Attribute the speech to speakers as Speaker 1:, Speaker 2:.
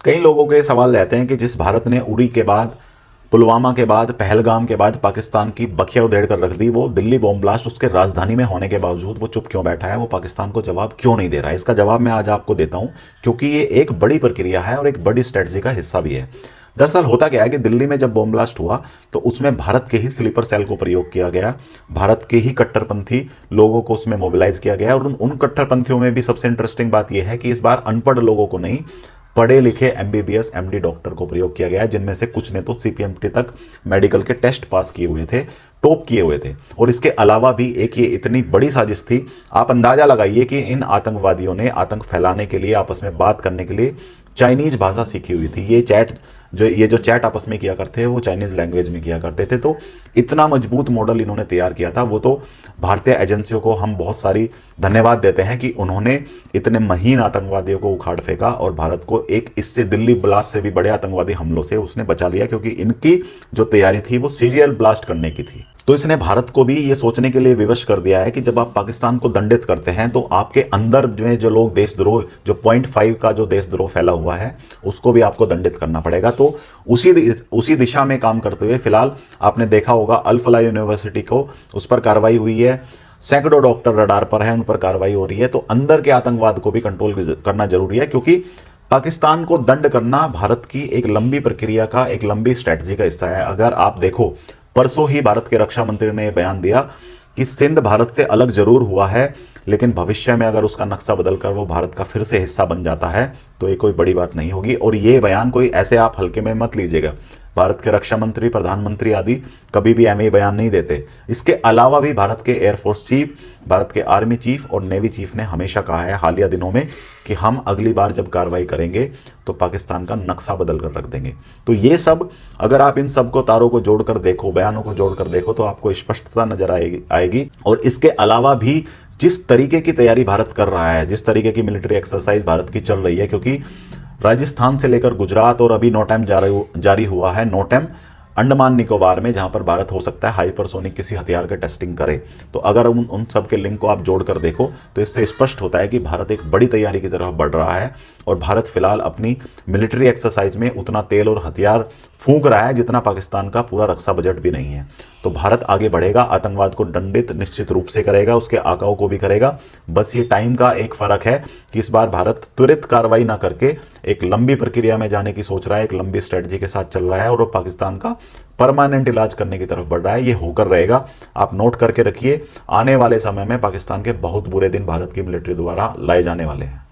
Speaker 1: कई लोगों के सवाल रहते हैं कि जिस भारत ने उरी के बाद, पुलवामा के बाद, पहलगाम के बाद पाकिस्तान की बखिया उधेड़ कर रख दी, वो दिल्ली बॉम्ब ब्लास्ट उसके राजधानी में होने के बावजूद वो चुप क्यों बैठा है, वो पाकिस्तान को जवाब क्यों नहीं दे रहा है? इसका जवाब मैं आज आपको देता हूं, क्योंकि ये एक बड़ी प्रक्रिया है और एक बड़ी स्ट्रेटजी का हिस्सा भी है। दरअसल होता क्या है कि दिल्ली में जब बॉम्ब ब्लास्ट हुआ तो उसमें भारत के ही स्लीपर सेल को प्रयोग किया गया, भारत के ही कट्टरपंथी लोगों को उसमें मोबिलाइज किया गया। और उन कट्टरपंथियों में भी सबसे इंटरेस्टिंग बात यह है कि इस बार अनपढ़ लोगों को नहीं, पढ़े लिखे एमबीबीएस एमडी डॉक्टर को प्रयोग किया गया है, जिनमें से कुछ ने तो सीपीएमटी तक मेडिकल के टेस्ट पास किए हुए थे, टॉप किए हुए थे। और इसके अलावा भी एक ये इतनी बड़ी साजिश थी। आप अंदाजा लगाइए कि इन आतंकवादियों ने आतंक फैलाने के लिए, आपस में बात करने के लिए चाइनीज भाषा सीखी हुई थी। ये जो चैट आपस में किया करते हैं वो चाइनीज लैंग्वेज में किया करते थे। तो इतना मजबूत मॉडल इन्होंने तैयार किया था। वो तो भारतीय एजेंसियों को हम बहुत सारी धन्यवाद देते हैं कि उन्होंने इतने महीन आतंकवादियों को उखाड़ फेंका और भारत को एक इससे दिल्ली ब्लास्ट से भी बड़े आतंकवादी हमलों से उसने बचा लिया, क्योंकि इनकी जो तैयारी थी वो सीरियल ब्लास्ट करने की थी। तो इसने भारत को भी ये सोचने के लिए विवश कर दिया है कि जब आप पाकिस्तान को दंडित करते हैं तो आपके अंदर में जो लोग देशद्रोह, जो 0.5 का जो देशद्रोह फैला हुआ है, उसको भी आपको दंडित करना पड़ेगा। तो उसी दिशा में काम करते हुए फिलहाल आपने देखा होगा अल फलाह यूनिवर्सिटी को, उस पर कार्रवाई हुई है, सैकड़ों डॉक्टर रडार पर हैं, उन पर कार्रवाई हो रही है। तो अंदर के आतंकवाद को भी कंट्रोल करना जरूरी है, क्योंकि पाकिस्तान को दंड करना भारत की एक लंबी प्रक्रिया का, एक लंबी स्ट्रैटेजी का हिस्सा है। अगर आप देखो, परसों ही भारत के रक्षा मंत्री ने बयान दिया कि सिंध भारत से अलग जरूर हुआ है, लेकिन भविष्य में अगर उसका नक्शा बदलकर वो भारत का फिर से हिस्सा बन जाता है तो ये कोई बड़ी बात नहीं होगी। और ये बयान कोई ऐसे आप हल्के में मत लीजिएगा। भारत के रक्षा मंत्री, प्रधानमंत्री आदि कभी भी एमए बयान नहीं देते। इसके अलावा भी भारत के एयरफोर्स चीफ, भारत के आर्मी चीफ और नेवी चीफ ने हमेशा कहा है हालिया दिनों में कि हम अगली बार जब कार्रवाई करेंगे तो पाकिस्तान का नक्शा बदल कर रख देंगे। तो ये सब, अगर आप इन सब को तारों को जोड़कर देखो, बयानों को जोड़कर देखो, तो आपको स्पष्टता नजर आएगी। और इसके अलावा भी जिस तरीके की तैयारी भारत कर रहा है, जिस तरीके की मिलिट्री एक्सरसाइज भारत की चल रही है, क्योंकि राजस्थान से लेकर गुजरात और अभी नोटैम जारी हुआ है, नोटैम अंडमान निकोबार में, जहां पर भारत हो सकता है हाइपरसोनिक किसी हथियार का टेस्टिंग करे। तो अगर उन सब के लिंक को आप जोड़कर देखो तो इससे स्पष्ट होता है कि भारत एक बड़ी तैयारी की तरफ बढ़ रहा है। और भारत फिलहाल अपनी मिलिट्री एक्सरसाइज में उतना तेल और हथियार फूंक रहा है जितना पाकिस्तान का पूरा रक्षा बजट भी नहीं है। तो भारत आगे बढ़ेगा, आतंकवाद को दंडित निश्चित रूप से करेगा, उसके आकाओं को भी करेगा। बस ये टाइम का एक फर्क है कि इस बार भारत त्वरित कार्रवाई ना करके एक लंबी प्रक्रिया में जाने की सोच रहा है, एक लंबी स्ट्रेटजी के साथ चल रहा है और वो पाकिस्तान का परमानेंट इलाज करने की तरफ बढ़ रहा है। ये होकर रहेगा, आप नोट करके रखिए। आने वाले समय में पाकिस्तान के बहुत बुरे दिन भारत की मिलिट्री द्वारा लाए जाने वाले हैं।